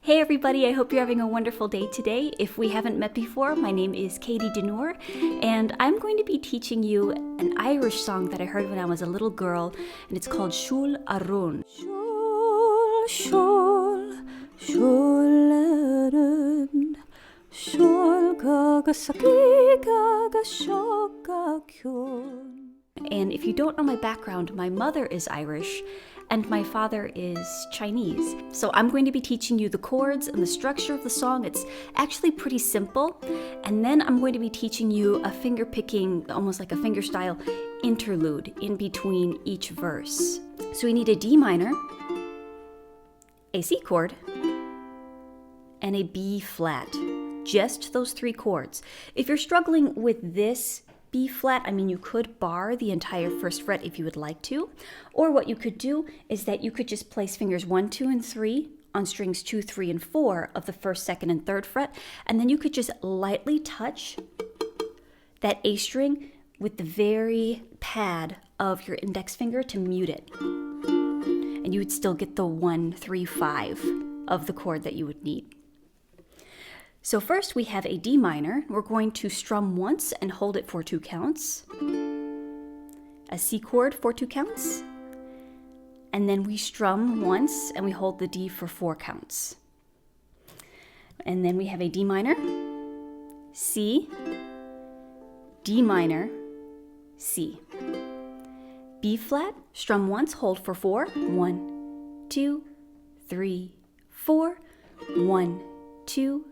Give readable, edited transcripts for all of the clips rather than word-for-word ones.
Hey everybody, I hope you're having a wonderful day today. If we haven't met before, my name is Katie Denore, and I'm going to be teaching you an Irish song that I heard when I was a little girl, and it's called Siúil a rúin. Siúil, siúil, siúil a rúin, siúil gaga saki gaga shoga kyun. And if you don't know my background, my mother is Irish, and my father is Chinese. So I'm going to be teaching you the chords and the structure of the song. It's actually pretty simple. And then I'm going to be teaching you a finger picking, almost like a fingerstyle interlude in between each verse. So we need a D minor, a C chord, and a B flat. Just those three chords. If you're struggling with this B flat, you could bar the entire first fret if you would like to, or what you could do is that you could just place fingers 1, 2, and 3 on strings 2, 3, and 4 of the first, second, and third fret, and then you could just lightly touch that A string with the very pad of your index finger to mute it, and you would still get the 1, 3, 5 of the chord that you would need. So first we have a D minor. We're going to strum once and hold it for 2 counts. A C chord for 2 counts. And then we strum once and we hold the D for 4 counts. And then we have a D minor, C, D minor, C. B flat, strum once, hold for 4. 1, 2, 3, 4. 1, 2,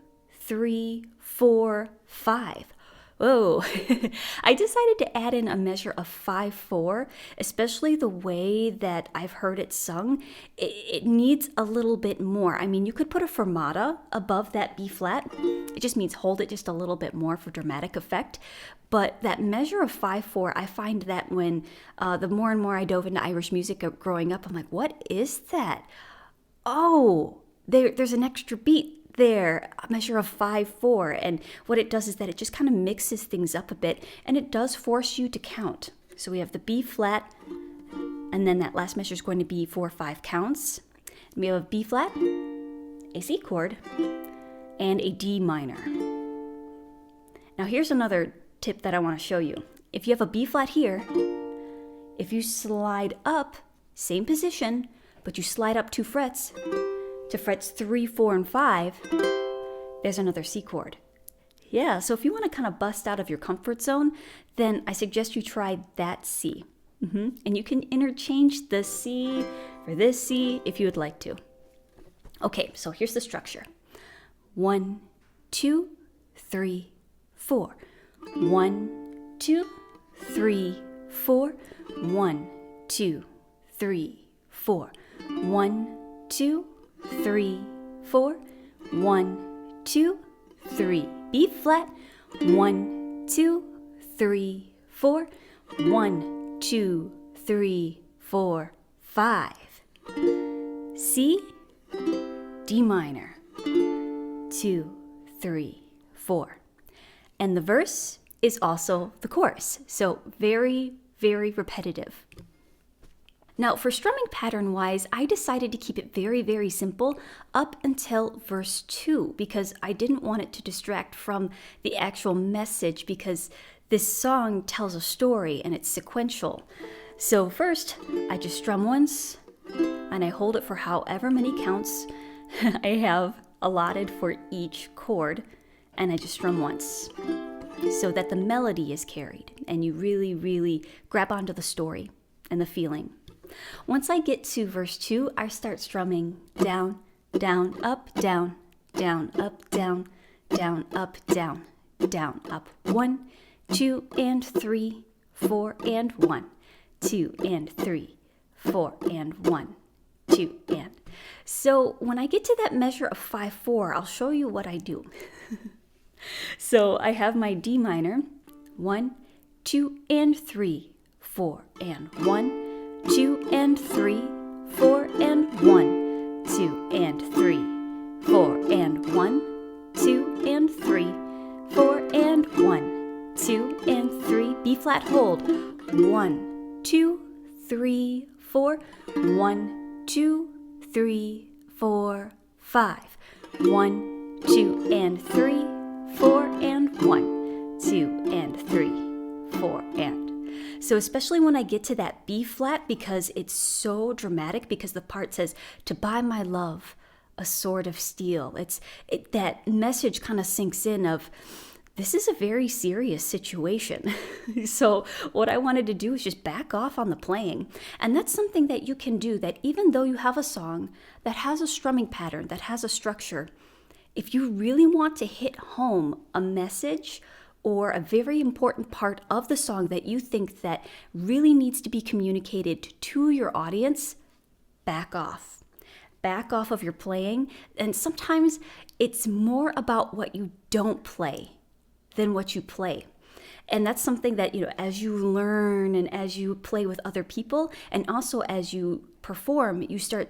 3, 4, 5. Whoa. I decided to add in a measure of 5/4, especially the way that I've heard it sung. It needs a little bit more. You could put a fermata above that B flat. It just means hold it just a little bit more for dramatic effect. But that measure of 5/4, I find that when the more and more I dove into Irish music growing up, I'm like, what is that? Oh, there's an extra beat there, a measure of 5/4, and what it does is that it just kind of mixes things up a bit, and it does force you to count. So we have the B flat, and then that last measure is going to be 4 or 5 counts. And we have a B flat, a C chord, and a D minor. Now here's another tip that I want to show you. If you have a B flat here, if you slide up, same position, but you slide up 2 frets, to frets 3, 4, and 5, there's another C chord. Yeah, so if you want to kind of bust out of your comfort zone, then I suggest you try that C. And you can interchange the C for this C if you would like to. Okay, so here's the structure. 1, 2, 3, 4. 1, 2, 3, 4. 1, 2, 3, 4. 1, 2, 3, 4. 1, 2, 3. B flat. 1, 2, 3, 4. 1, 2, 3, 4, 5. C, D minor. 2, 3, 4. And the verse is also the chorus. So very, very repetitive. Now, for strumming pattern wise, I decided to keep it very, very simple up until verse 2 because I didn't want it to distract from the actual message because this song tells a story and it's sequential. So first, I just strum once and I hold it for however many counts I have allotted for each chord, and I just strum once so that the melody is carried and you really, really grab onto the story and the feeling. Once I get to verse 2, I start strumming down, down, up, down, down, up, down, down, up, down, down, up. 1, 2, and 3, 4, and 1, 2, and 3, 4, and 1, 2, and. So when I get to that measure of 5/4, I'll show you what I do. So I have my D minor, 1, 2, and 3, 4, and 1, 2, and 3, 4, and 1, 2, and 3, 4, and 1, 2, and 3, 4, and 1, 2, and 3, B flat hold, 1, 2, 3, 4, 1, 2, 3, 4, 5, 1, 2, and 3, 4, and 1, 2, and 3, 4, and. So especially when I get to that B flat, because it's so dramatic, because the part says, to buy my love a sword of steel. That message kind of sinks in of, this is a very serious situation. So what I wanted to do is just back off on the playing. And that's something that you can do, that even though you have a song that has a strumming pattern, that has a structure, if you really want to hit home a message or a very important part of the song that you think that really needs to be communicated to your audience, back off. Back off of your playing. And sometimes it's more about what you don't play than what you play. And that's something that, as you learn and as you play with other people, and also as you perform, you start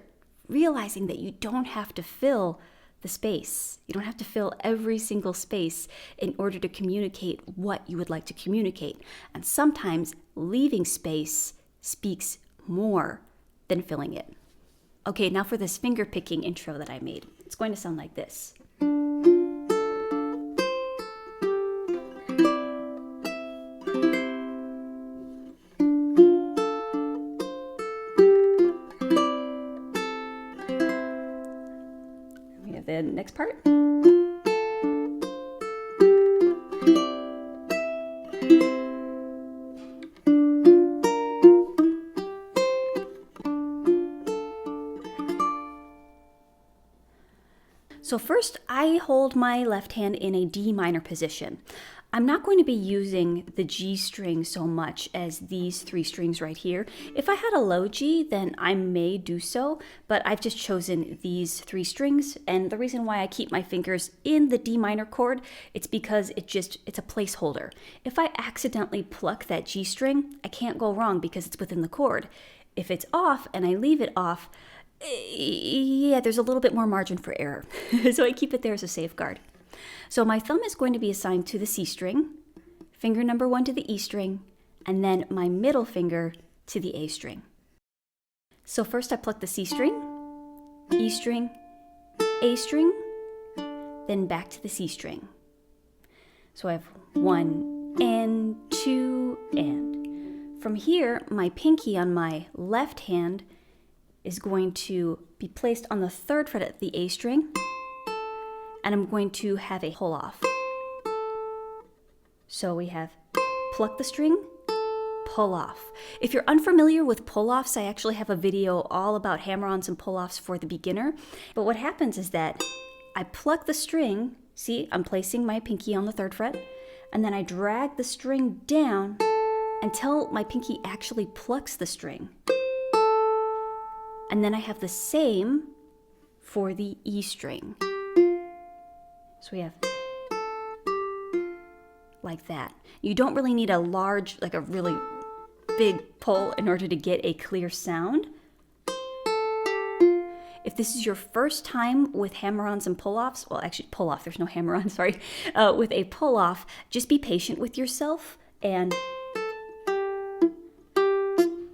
realizing that you don't have to fill the space. You don't have to fill every single space in order to communicate what you would like to communicate. And sometimes leaving space speaks more than filling it. Okay, now for this finger picking intro that I made. It's going to sound like this. We have the next part. So first, I hold my left hand in a D minor position. I'm not going to be using the G string so much as these 3 strings right here. If I had a low G, then I may do so, but I've just chosen these 3 strings. And the reason why I keep my fingers in the D minor chord, it's because it's a placeholder. If I accidentally pluck that G string, I can't go wrong because it's within the chord. If it's off and I leave it off, yeah, there's a little bit more margin for error. So I keep it there as a safeguard. So my thumb is going to be assigned to the C string, finger number 1 to the E string, and then my middle finger to the A string. So first I pluck the C string, E string, A string, then back to the C string. So I have 1 and 2 and. From here, my pinky on my left hand is going to be placed on the 3rd fret of the A string, and I'm going to have a pull off. So we have pluck the string, pull off. If you're unfamiliar with pull offs, I actually have a video all about hammer-ons and pull offs for the beginner. But what happens is that I pluck the string, see, I'm placing my pinky on the 3rd fret, and then I drag the string down until my pinky actually plucks the string. And then I have the same for the E string. So we have like that. You don't really need a large, like a really big pull in order to get a clear sound. If this is your first time with hammer-ons and pull-offs, well, actually pull-off, there's no hammer-on, sorry. With a pull-off, just be patient with yourself, and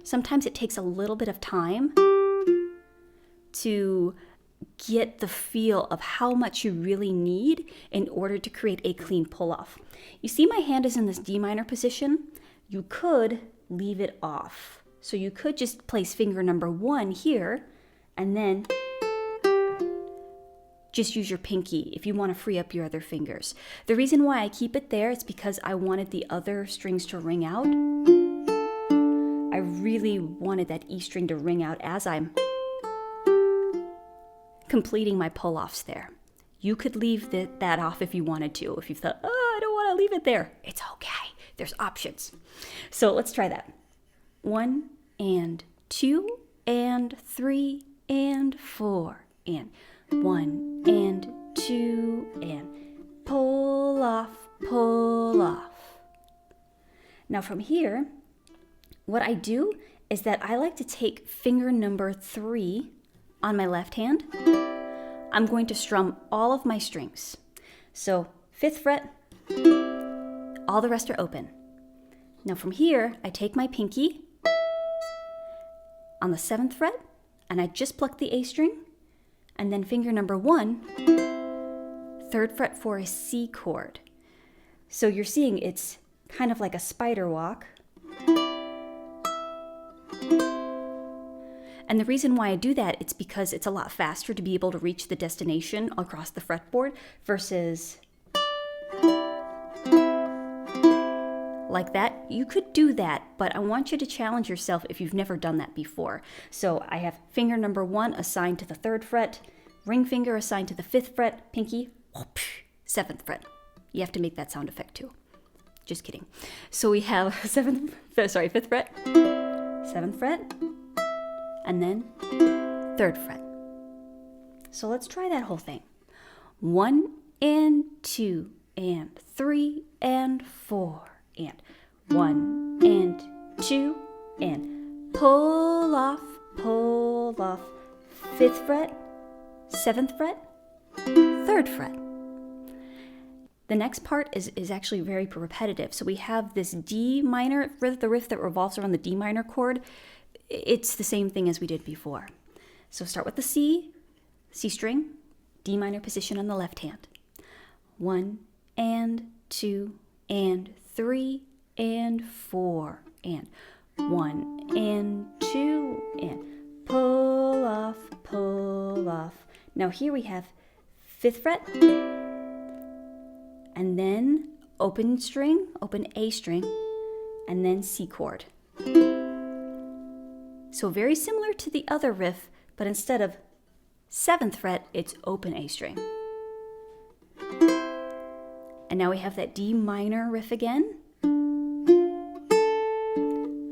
sometimes it takes a little bit of time to get the feel of how much you really need in order to create a clean pull-off. You see my hand is in this D minor position. You could leave it off. So you could just place finger number 1 here and then just use your pinky if you want to free up your other fingers. The reason why I keep it there is because I wanted the other strings to ring out. I really wanted that E string to ring out as I'm completing my pull-offs there. You could leave that off if you wanted to. If you thought, oh, I don't want to leave it there. It's okay. There's options. So let's try that. 1 and 2 and 3 and 4 and 1 and 2 and pull off, pull off. Now from here, what I do is that I like to take finger number 3 on my left hand. I'm going to strum all of my strings. So 5th fret, all the rest are open. Now from here, I take my pinky on the 7th fret, and I just pluck the A string, and then finger number 1 3rd fret for a C chord. So you're seeing it's kind of like a spider walk. And the reason why I do that, it's because it's a lot faster to be able to reach the destination across the fretboard versus like that. You could do that, but I want you to challenge yourself if you've never done that before. So I have finger number 1 assigned to the 3rd fret, ring finger assigned to the 5th fret, pinky, 7th fret. You have to make that sound effect too. Just kidding. So we have 5th fret, 7th fret, and then 3rd fret. So let's try that whole thing. 1 and 2 and 3 and 4 and 1 and 2 and pull off, 5th fret, 7th fret, 3rd fret. The next part is actually very repetitive. So we have this D minor, the riff that revolves around the D minor chord. It's the same thing as we did before. So start with the C string, D minor position on the left hand. 1 and 2 and 3 and 4 and 1 and 2 and pull off. Now here we have 5th fret, and then open A string, and then C chord. So very similar to the other riff, but instead of 7th fret, it's open A string. And now we have that D minor riff again.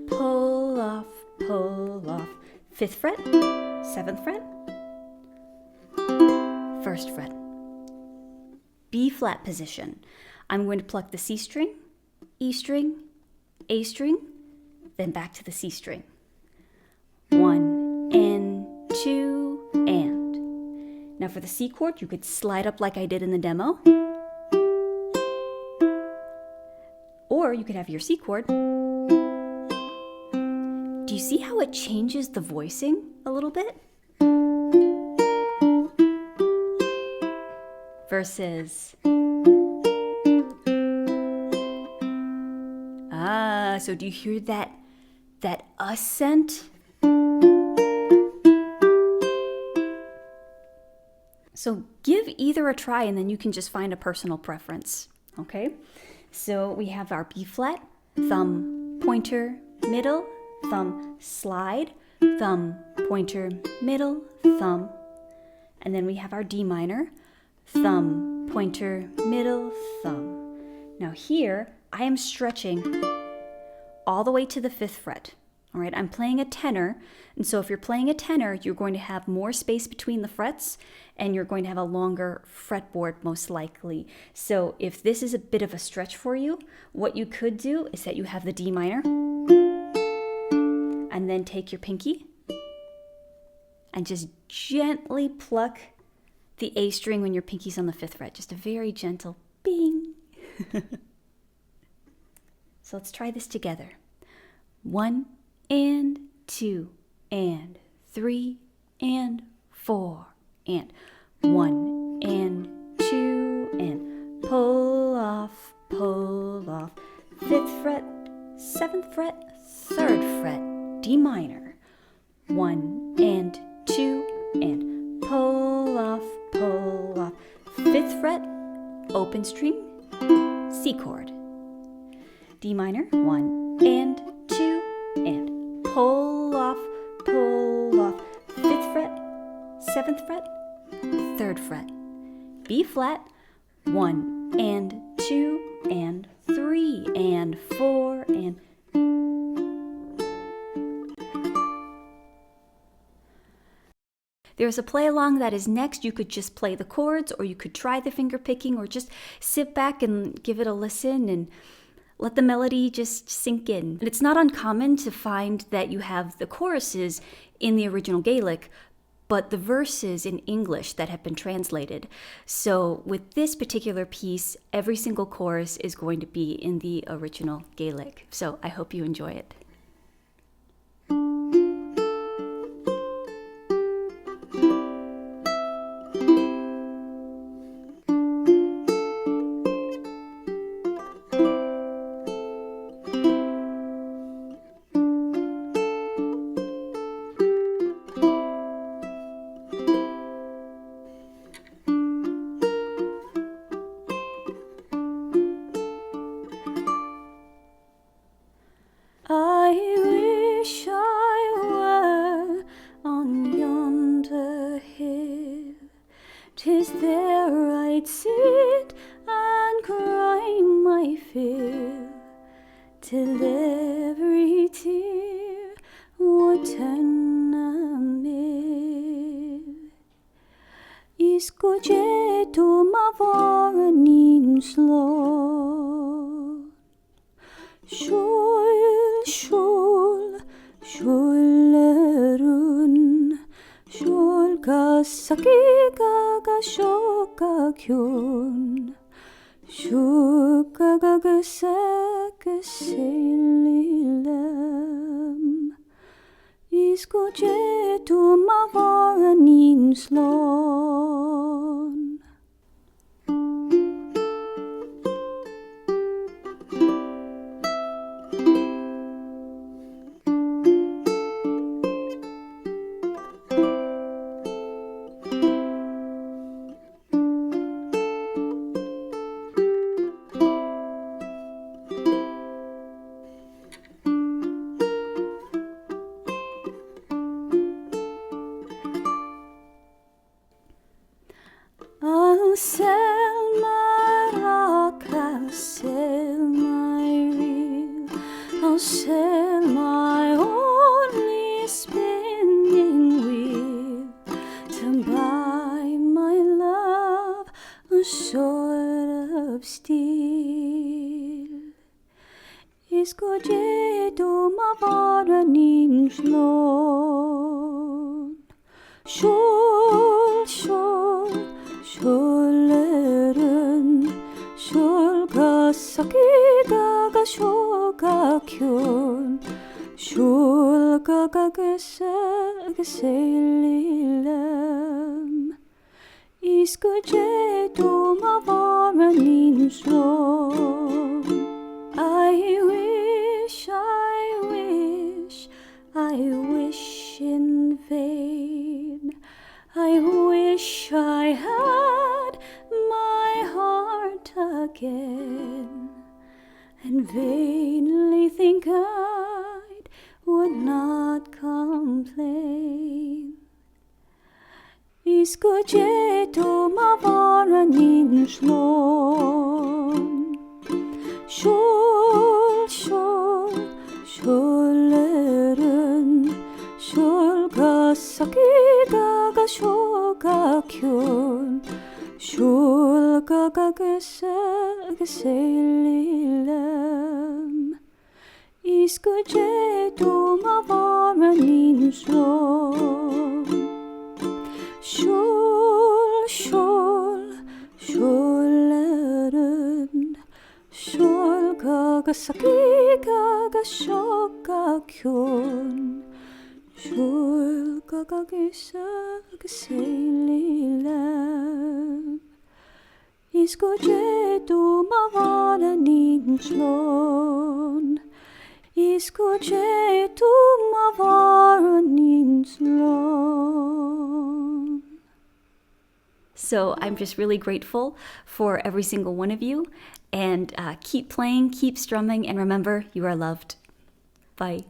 Pull off, 5th fret, 7th fret, 1st fret. B flat position. I'm going to pluck the C string, E string, A string, then back to the C string. 1 and 2 and. Now for the C chord, you could slide up like I did in the demo. Or you could have your C chord. Do you see how it changes the voicing a little bit? Versus so do you hear that accent? So give either a try and then you can just find a personal preference, okay? So we have our B flat, thumb, pointer, middle, thumb, slide, thumb, pointer, middle, thumb. And then we have our D minor, thumb, pointer, middle, thumb. Now here, I am stretching all the way to the 5th fret. All right, I'm playing a tenor, and so if you're playing a tenor, you're going to have more space between the frets, and you're going to have a longer fretboard most likely. So if this is a bit of a stretch for you, what you could do is that you have the D minor, and then take your pinky, and just gently pluck the A string when your pinky's on the 5th fret. Just a very gentle bing. So let's try this together. 1 and 2 and 3 and 4 and 1 and 2 and pull off, 5th fret, 7th fret, 3rd fret, D minor. 1 and 2 and pull off, 5th fret, open string, C chord. D minor, 1 and 2 and pull off, 5th fret, 7th fret, 3rd fret. B flat, 1 and 2 and 3 and 4 and. There's a play along that is next. You could just play the chords, or you could try the finger picking, or just sit back and give it a listen and let the melody just sink in. And it's not uncommon to find that you have the choruses in the original Gaelic, but the verses in English that have been translated. So with this particular piece, every single chorus is going to be in the original Gaelic. So I hope you enjoy it. there I'd sit and cry my fill, till every tear would turn a mill. Iskojetu mavanin slå. Siúil, siúil, siúil rúin, siúil kasaki gaga shoka kyun, siúil gaga gasaka selilam. Iskojetu mavanin slån. I'll sell my rock, I'll sell my reel, I'll sell my only spinning wheel, to buy my love a sword of steel. Iskojetu mavanin slån. Siúil, siúil, siúil siúil kasaki gaga shoka kyun, siúil gaga gasaka selilam. Iskojetu mavanin slån. I wish in vain. I wish I had my heart again, and vainly think I would not complain. Iskojetu mavanin slån. Siúil, siúil, siúil siúil kasaki gaga shoka kyun, siúil gaga gasaka selilam. Iskojetu mavanin slån. Siúil, siúil, siúil siúil kasaki gaga shoka kyun, siúil gaga gasaka selilam. Iskojetu mavanin slån. Iskojetu mavanin slån. So I'm just really grateful for every single one of you, and keep playing, keep strumming, and remember, you are loved. Bye.